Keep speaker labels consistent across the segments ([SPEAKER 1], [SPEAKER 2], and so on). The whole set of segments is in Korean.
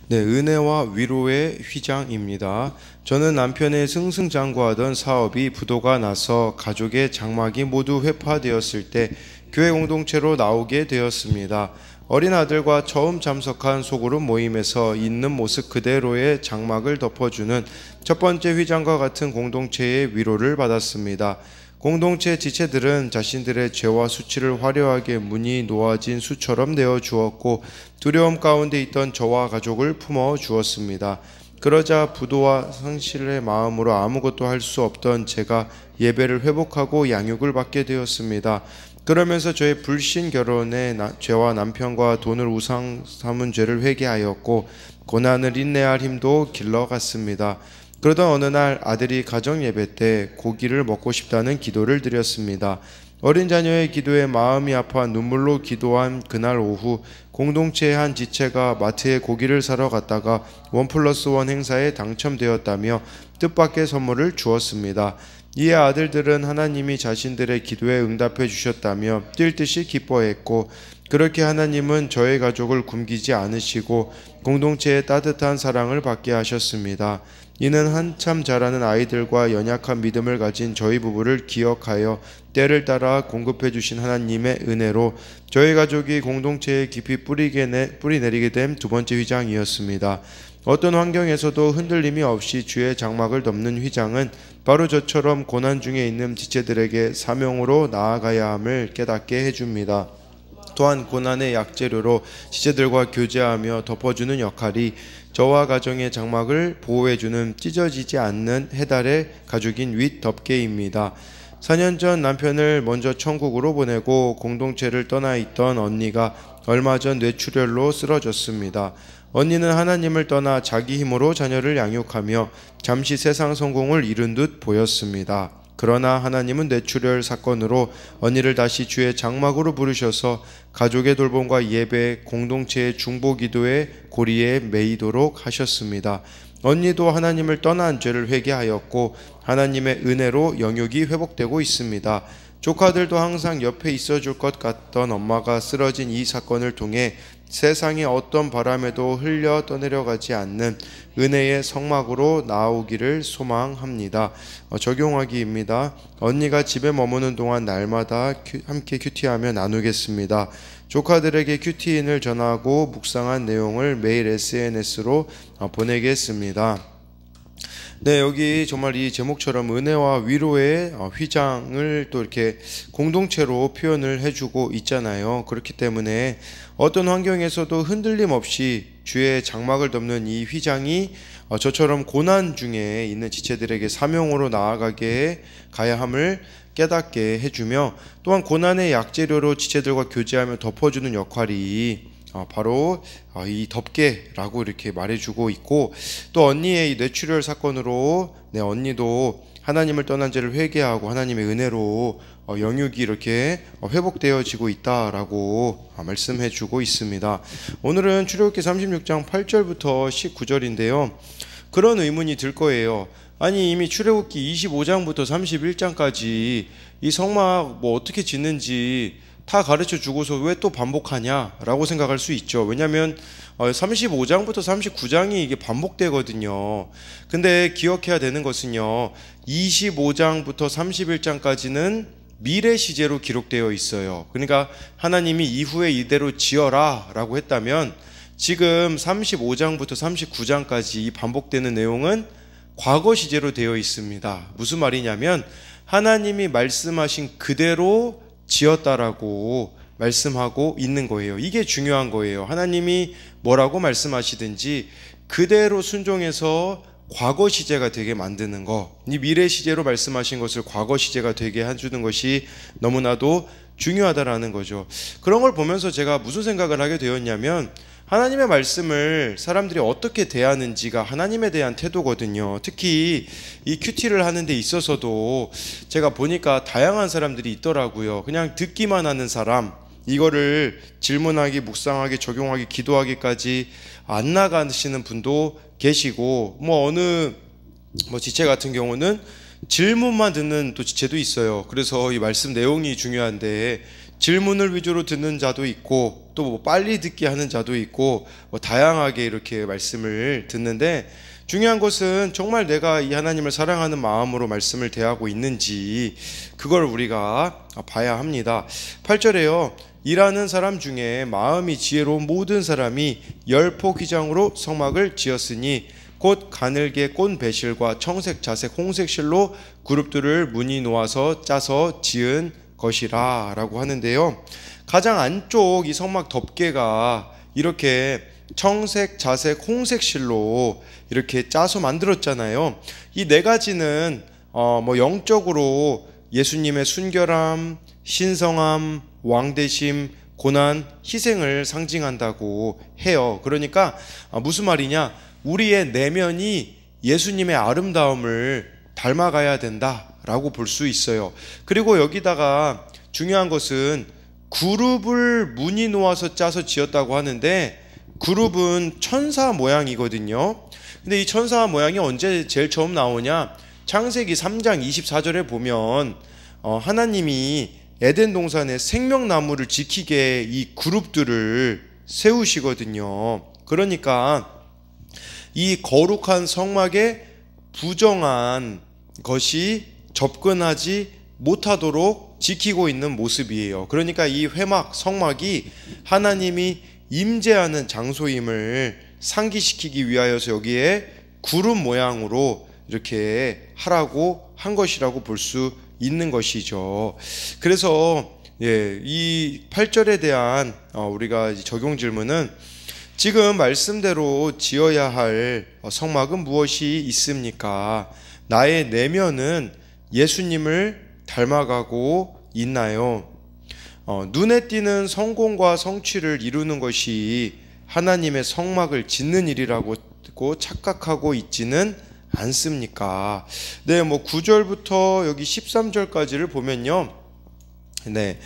[SPEAKER 1] 네, 은혜와 위로의 휘장입니다. 저는 남편의 승승장구하던 사업이 부도가 나서 가족의 장막이 모두 회파되었을 때 교회 공동체로 나오게 되었습니다. 어린 아들과 처음 참석한 소그룹 모임에서 있는 모습 그대로의 장막을 덮어주는 첫 번째 휘장과 같은 공동체의 위로를 받았습니다. 공동체 지체들은 자신들의 죄와 수치를 화려하게 무늬 놓아진 수처럼 내어주었고 두려움 가운데 있던 저와 가족을 품어 주었습니다. 그러자 부도와 상실의 마음으로 아무것도 할 수 없던 제가 예배를 회복하고 양육을 받게 되었습니다. 그러면서 저의 불신 결혼의 죄와 남편과 돈을 우상 삼은 죄를 회개하였고 고난을 인내할 힘도 길러갔습니다. 그러던 어느 날 아들이 가정 예배 때 고기를 먹고 싶다는 기도를 드렸습니다. 어린 자녀의 기도에 마음이 아파 눈물로 기도한 그날 오후 공동체의 한 지체가 마트에 고기를 사러 갔다가 1+1 행사에 당첨되었다며 뜻밖의 선물을 주었습니다. 이에 아들들은 하나님이 자신들의 기도에 응답해 주셨다며 뛸 듯이 기뻐했고, 그렇게 하나님은 저의 가족을 굶기지 않으시고 공동체의 따뜻한 사랑을 받게 하셨습니다. 이는 한참 자라는 아이들과 연약한 믿음을 가진 저희 부부를 기억하여 때를 따라 공급해 주신 하나님의 은혜로 저희 가족이 공동체에 깊이 뿌리 내리게 된 두 번째 휘장이었습니다. 어떤 환경에서도 흔들림이 없이 주의 장막을 덮는 휘장은 바로 저처럼 고난 중에 있는 지체들에게 사명으로 나아가야 함을 깨닫게 해줍니다. 또한 고난의 약재료로 지체들과 교제하며 덮어주는 역할이 저와 가정의 장막을 보호해주는 찢어지지 않는 해달의 가죽인 윗 덮개입니다. 4년 전 남편을 먼저 천국으로 보내고 공동체를 떠나 있던 언니가 얼마 전 뇌출혈로 쓰러졌습니다. 언니는 하나님을 떠나 자기 힘으로 자녀를 양육하며 잠시 세상 성공을 이룬 듯 보였습니다. 그러나 하나님은 뇌출혈 사건으로 언니를 다시 주의 장막으로 부르셔서 가족의 돌봄과 예배, 공동체의 중보기도의 고리에 매이도록 하셨습니다. 언니도 하나님을 떠난 죄를 회개하였고 하나님의 은혜로 영육이 회복되고 있습니다. 조카들도 항상 옆에 있어줄 것 같던 엄마가 쓰러진 이 사건을 통해 세상의 어떤 바람에도 흘려 떠내려가지 않는 은혜의 성막으로 나오기를 소망합니다. 적용하기입니다. 언니가 집에 머무는 동안 날마다 함께 큐티하며 나누겠습니다. 조카들에게 큐티인을 전하고 묵상한 내용을 매일 SNS로 보내겠습니다. 네, 여기 정말 이 제목처럼 은혜와 위로의 휘장을 또 이렇게 공동체로 표현을 해주고 있잖아요. 그렇기 때문에 어떤 환경에서도 흔들림 없이 주의 장막을 덮는 이 휘장이 저처럼 고난 중에 있는 지체들에게 사명으로 나아가게 가야 함을 깨닫게 해주며, 또한 고난의 약재료로 지체들과 교제하며 덮어주는 역할이 바로 이 덮개라고 이렇게 말해주고 있고, 또 언니의 이 뇌출혈 사건으로 언니도 하나님을 떠난 죄를 회개하고 하나님의 은혜로 영육이 이렇게 회복되어지고 있다라고 말씀해주고 있습니다. 오늘은 출애굽기 36장 8절부터 19절인데요. 그런 의문이 들 거예요. 아니, 이미 출애굽기 25장부터 31장까지 이 성막 뭐 어떻게 짓는지 다 가르쳐 주고서 왜 또 반복하냐 라고 생각할 수 있죠. 왜냐하면 35장부터 39장이 이게 반복되거든요. 근데 기억해야 되는 것은요, 25장부터 31장까지는 미래 시제로 기록되어 있어요. 그러니까 하나님이 이후에 이대로 지어라 라고 했다면, 지금 35장부터 39장까지 이 반복되는 내용은 과거 시제로 되어 있습니다. 무슨 말이냐면 하나님이 말씀하신 그대로 지었다라고 말씀하고 있는 거예요. 이게 중요한 거예요. 하나님이 뭐라고 말씀하시든지 그대로 순종해서 과거 시제가 되게 만드는 거, 이 미래 시제로 말씀하신 것을 과거 시제가 되게 해주는 것이 너무나도 중요하다라는 거죠. 그런 걸 보면서 제가 무슨 생각을 하게 되었냐면, 하나님의 말씀을 사람들이 어떻게 대하는지가 하나님에 대한 태도거든요. 특히 이 큐티를 하는 데 있어서도 제가 보니까 다양한 사람들이 있더라고요. 그냥 듣기만 하는 사람, 이거를 질문하기, 묵상하기, 적용하기, 기도하기까지 안 나가시는 분도 계시고, 어느 지체 같은 경우는 질문만 듣는 또 지체도 있어요. 그래서 이 말씀 내용이 중요한데 질문을 위주로 듣는 자도 있고 또 뭐 빨리 듣게 하는 자도 있고 뭐 다양하게 이렇게 말씀을 듣는데, 중요한 것은 정말 내가 이 하나님을 사랑하는 마음으로 말씀을 대하고 있는지 그걸 우리가 봐야 합니다. 8절에요. 일하는 사람 중에 마음이 지혜로운 모든 사람이 열폭 휘장으로 성막을 지었으니 곧 가늘게 꼰 배실과 청색, 자색, 홍색 실로 그룹들을 무늬 놓아서 짜서 지은 것이라 라고 하는데요. 가장 안쪽 이 성막 덮개가 이렇게 청색, 자색, 홍색 실로 이렇게 짜서 만들었잖아요. 이 네 가지는 뭐 영적으로 예수님의 순결함, 신성함, 왕대심, 고난, 희생을 상징한다고 해요. 그러니까 무슨 말이냐? 우리의 내면이 예수님의 아름다움을 닮아가야 된다라고 볼 수 있어요. 그리고 여기다가 중요한 것은 그룹을 무늬 놓아서 짜서 지었다고 하는데, 그룹은 천사 모양이거든요. 근데 이 천사 모양이 언제 제일 처음 나오냐? 창세기 3장 24절에 보면 하나님이 에덴 동산에 생명나무를 지키게 이 그룹들을 세우시거든요. 그러니까 이 거룩한 성막에 부정한 것이 접근하지 못하도록 지키고 있는 모습이에요. 그러니까 이 회막, 성막이 하나님이 임재하는 장소임을 상기시키기 위하여서 여기에 구름 모양으로 이렇게 하라고 한 것이라고 볼 수 있는 것이죠. 그래서 이 8절에 대한 우리가 적용 질문은, 지금 말씀대로 지어야 할 성막은 무엇이 있습니까? 나의 내면은 예수님을 닮아가고 있나요? 눈에 띄는 성공과 성취를 이루는 것이 하나님의 성막을 짓는 일이라고 착각하고 있지는 않습니까? 네, 뭐 9절부터 여기 13절까지를 보면요. 네,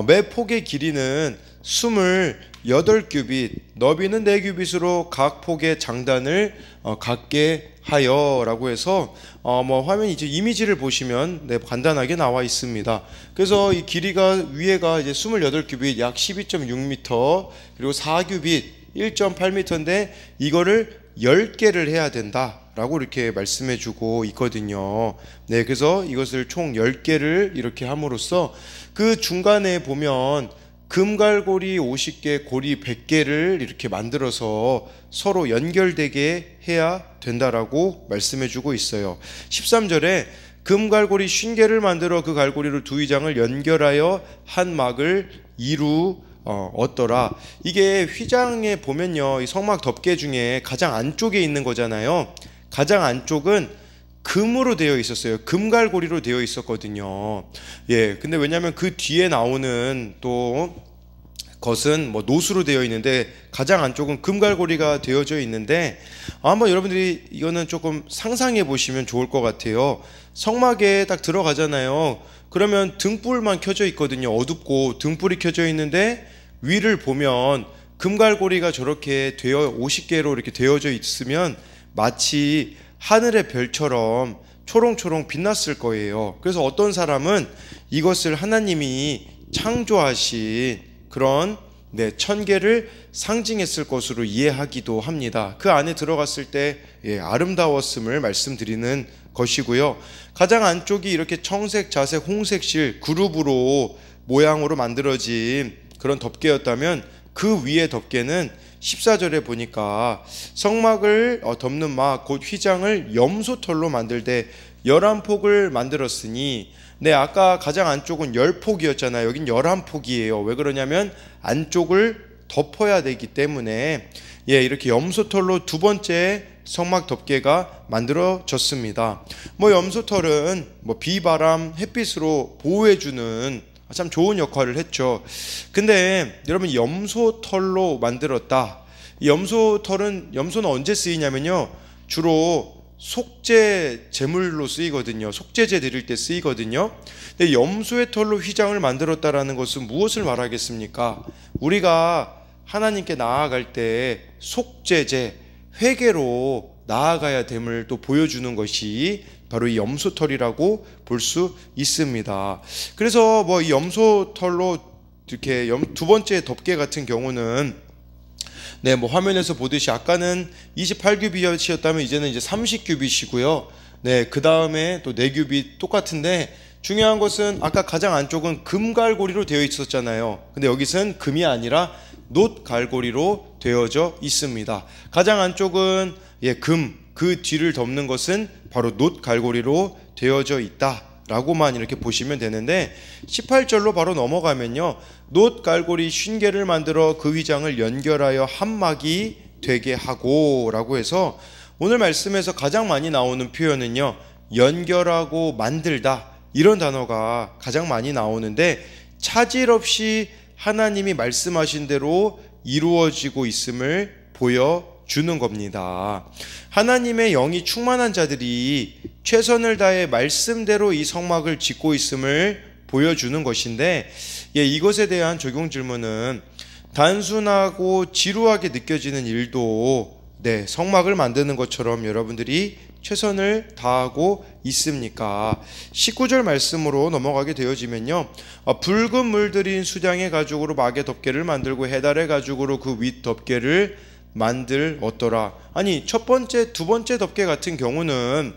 [SPEAKER 1] 매 폭의 길이는 28규빗, 너비는 4규빗으로 각 폭의 장단을 갖게 하여라고 해서 뭐 화면 이제 이미지를 보시면 간단하게 나와 있습니다. 그래서 이 길이가 위에가 이제 28규빗, 약 12.6m, 그리고 4규빗 1.8m인데 이거를 10개를 해야 된다라고 이렇게 말씀해 주고 있거든요. 네, 그래서 이것을 총 10개를 이렇게 함으로써 그 중간에 보면 금갈고리 50개, 고리 100개를 이렇게 만들어서 서로 연결되게 해야 된다라고 말씀해 주고 있어요. 13절에 금갈고리 50개를 만들어 그 갈고리로 두 휘장을 연결하여 한 막을 이루었더라. 이게 휘장에 보면요, 이 성막 덮개 중에 가장 안쪽에 있는 거잖아요. 가장 안쪽은 금으로 되어 있었어요. 금갈고리로 되어 있었거든요. 근데 왜냐하면 그 뒤에 나오는 또 것은 뭐 노수로 되어 있는데 가장 안쪽은 금갈고리가 되어져 있는데, 한번 여러분들이 이거는 조금 상상해 보시면 좋을 것 같아요. 성막에 딱 들어가잖아요. 그러면 등불만 켜져 있거든요. 어둡고 등불이 켜져 있는데 위를 보면 금갈고리가 저렇게 50개로 이렇게 되어져 있으면 마치 하늘의 별처럼 초롱초롱 빛났을 거예요. 그래서 어떤 사람은 이것을 하나님이 창조하신 그런 1000개를 상징했을 것으로 이해하기도 합니다. 그 안에 들어갔을 때 아름다웠음을 말씀드리는 것이고요. 가장 안쪽이 이렇게 청색, 자색, 홍색실 그룹으로 모양으로 만들어진 그런 덮개였다면, 그 위에 덮개는 14절에 보니까 성막을 덮는 막 곧 휘장을 염소털로 만들되 11폭을 만들었으니, 아까 가장 안쪽은 10폭이었잖아요. 여긴 11폭이에요. 왜 그러냐면 안쪽을 덮어야 되기 때문에 이렇게 염소털로 두 번째 성막 덮개가 만들어졌습니다. 뭐 염소털은 뭐 비바람, 햇빛으로 보호해주는 참 좋은 역할을 했죠. 근데 여러분, 염소털로 만들었다. 염소는 언제 쓰이냐면요, 주로 속죄 제물로 쓰이거든요. 속죄제 드릴 때 쓰이거든요. 근데 염소의 털로 휘장을 만들었다라는 것은 무엇을 말하겠습니까? 우리가 하나님께 나아갈 때 속죄제, 회개로 나아가야 됨을 또 보여주는 것이 바로 이 염소털이라고 볼 수 있습니다. 그래서 뭐 이 염소털로 이렇게 두 번째 덮개 같은 경우는 뭐 화면에서 보듯이 아까는 28규빗이었다면 이제는 이제 30규빗이고요. 그 다음에 또 4규빗 똑같은데 중요한 것은 아까 가장 안쪽은 금갈고리로 되어 있었잖아요. 근데 여기서는 금이 아니라 놋갈고리로 되어져 있습니다. 가장 안쪽은 금, 그 뒤를 덮는 것은 바로 놋갈고리로 되어져 있다 라고만 이렇게 보시면 되는데 18절로 바로 넘어가면요, 놋갈고리 50개를 만들어 그 휘장을 연결하여 한막이 되게 하고 라고 해서 오늘 말씀에서 가장 많이 나오는 표현은요, 연결하고 만들다, 이런 단어가 가장 많이 나오는데 차질 없이 하나님이 말씀하신 대로 이루어지고 있음을 보여주는 겁니다. 하나님의 영이 충만한 자들이 최선을 다해 말씀대로 이 성막을 짓고 있음을 보여주는 것인데, 이것에 대한 적용 질문은 단순하고 지루하게 느껴지는 일도 성막을 만드는 것처럼 여러분들이 최선을 다하고 있습니까? 19절 말씀으로 넘어가게 되어지면요, 붉은 물들인 수량의 가죽으로 막의 덮개를 만들고 해달의 가죽으로 그 윗 덮개를 만들었더라. 아니, 첫 번째, 두 번째 덮개 같은 경우는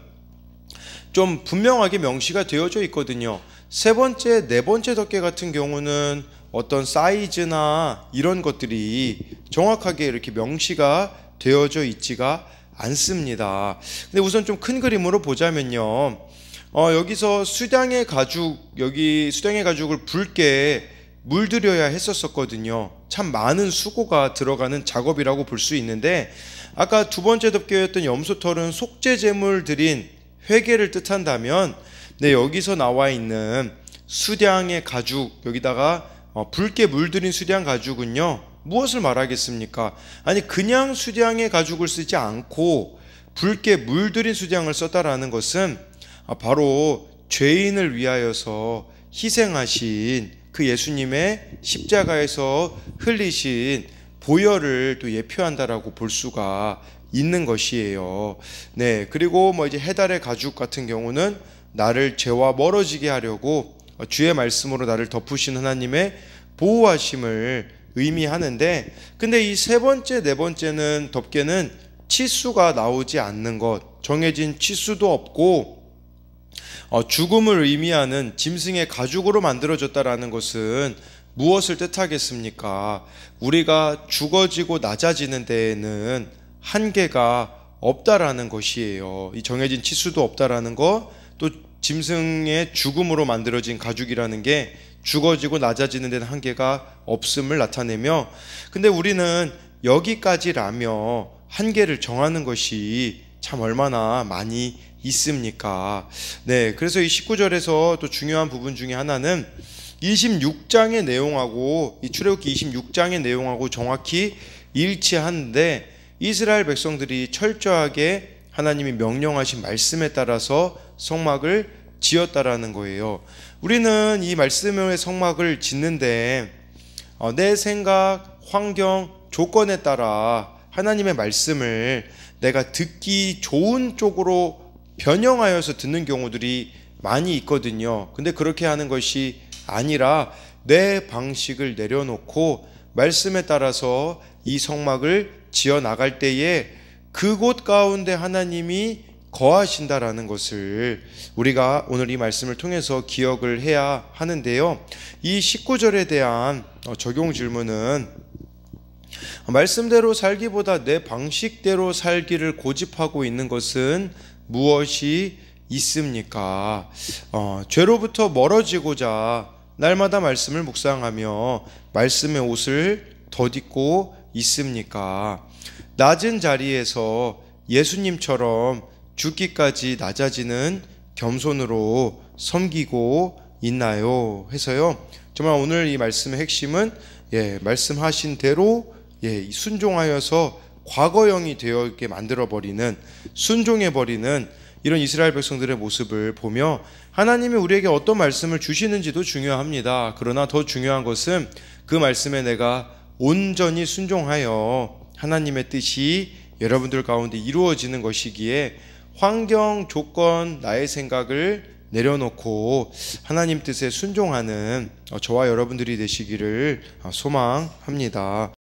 [SPEAKER 1] 좀 분명하게 명시가 되어져 있거든요. 세 번째, 네 번째 덮개 같은 경우는 어떤 사이즈나 이런 것들이 정확하게 이렇게 명시가 되어져 있지가 않습니다. 근데 우선 좀 큰 그림으로 보자면요, 여기서 수량의 가죽, 여기 수량의 가죽을 붉게 물들여야 했었거든요. 참 많은 수고가 들어가는 작업이라고 볼 수 있는데, 아까 두 번째 덮개였던 염소털은 속죄제물 드린 회개를 뜻한다면, 여기서 나와 있는 수량의 가죽, 여기다가 붉게 물들인 수량 가죽은요, 무엇을 말하겠습니까? 아니, 그냥 수량의 가죽을 쓰지 않고 붉게 물들인 수량을 썼다라는 것은 바로 죄인을 위하여서 희생하신 그 예수님의 십자가에서 흘리신 보혈을 또 예표한다라고 볼 수가 있는 것이에요. 그리고 이제 해달의 가죽 같은 경우는 나를 죄와 멀어지게 하려고 주의 말씀으로 나를 덮으신 하나님의 보호하심을 의미하는데, 근데 이 세 번째, 네 번째는 덮개는 치수가 나오지 않는 것, 정해진 치수도 없고 죽음을 의미하는 짐승의 가죽으로 만들어졌다라는 것은 무엇을 뜻하겠습니까? 우리가 죽어지고 낮아지는 데에는 한계가 없다라는 것이에요. 이 정해진 치수도 없다라는 것, 또 짐승의 죽음으로 만들어진 가죽이라는 게 죽어지고 낮아지는 데는 한계가 없음을 나타내며, 근데 우리는 여기까지라며 한계를 정하는 것이 참 얼마나 많이 있습니까? 그래서 이 19절에서 또 중요한 부분 중에 하나는 26장의 내용하고, 이 출애굽기 26장의 내용하고 정확히 일치하는데, 이스라엘 백성들이 철저하게 하나님이 명령하신 말씀에 따라서 성막을 지었다라는 거예요. 우리는 이 말씀의 성막을 짓는데 내 생각, 환경, 조건에 따라 하나님의 말씀을 내가 듣기 좋은 쪽으로 변형하여서 듣는 경우들이 많이 있거든요. 근데 그렇게 하는 것이 아니라 내 방식을 내려놓고 말씀에 따라서 이 성막을 지어 나갈 때에 그곳 가운데 하나님이 거하신다라는 것을 우리가 오늘 이 말씀을 통해서 기억을 해야 하는데요. 이 19절에 대한 적용 질문은 말씀대로 살기보다 내 방식대로 살기를 고집하고 있는 것은 무엇이 있습니까? 죄로부터 멀어지고자 날마다 말씀을 묵상하며 말씀의 옷을 덧입고 있습니까? 낮은 자리에서 예수님처럼 죽기까지 낮아지는 겸손으로 섬기고 있나요? 해서요, 정말 오늘 이 말씀의 핵심은 말씀하신 대로 순종하여서 과거형이 되어 있게 만들어버리는, 순종해버리는 이런 이스라엘 백성들의 모습을 보며 하나님이 우리에게 어떤 말씀을 주시는지도 중요합니다. 그러나 더 중요한 것은 그 말씀에 내가 온전히 순종하여 하나님의 뜻이 여러분들 가운데 이루어지는 것이기에 환경, 조건, 나의 생각을 내려놓고 하나님 뜻에 순종하는 저와 여러분들이 되시기를 소망합니다.